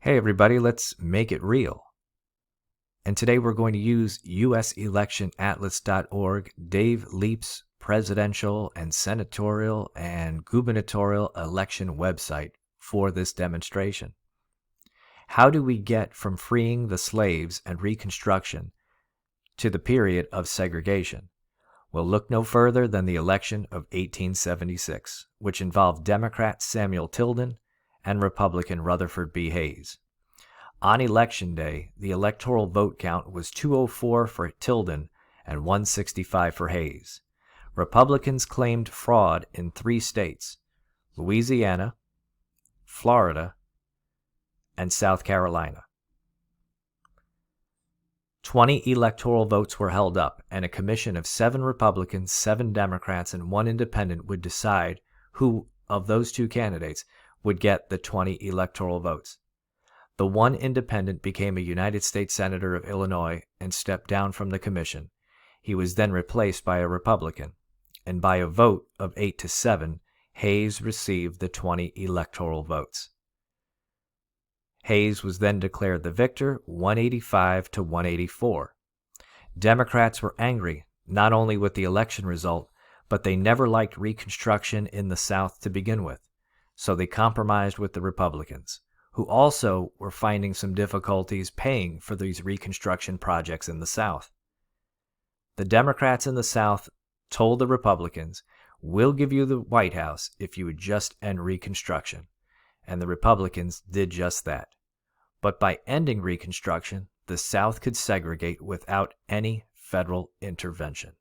Hey everybody, let's make it real. And today we're going to use uselectionatlas.org, Dave Leap's presidential and senatorial and gubernatorial election website for this demonstration. How do we get from freeing the slaves and Reconstruction to the period of segregation? Well, look no further than the election of 1876, which involved Democrat Samuel Tilden and Republican Rutherford B. Hayes. On Election Day, the electoral vote count was 204 for Tilden and 165 for Hayes. Republicans claimed fraud in 3 states: Louisiana, Florida, and South Carolina. 20 electoral votes were held up, and a commission of 7 Republicans, 7 Democrats, and 1 independent would decide who of those 2 candidates would get the 20 electoral votes. The 1 independent became a United States Senator of Illinois and stepped down from the commission. He was then replaced by a Republican, and by a vote of 8-7, Hayes received the 20 electoral votes. Hayes was then declared the victor, 185-184. Democrats were angry, not only with the election result, but they never liked Reconstruction in the South to begin with, so they compromised with the Republicans, who also were finding some difficulties paying for these Reconstruction projects in the South. The Democrats in the South told the Republicans, "We'll give you the White House if you would just end Reconstruction," and the Republicans did just that. But by ending Reconstruction, the South could segregate without any federal intervention.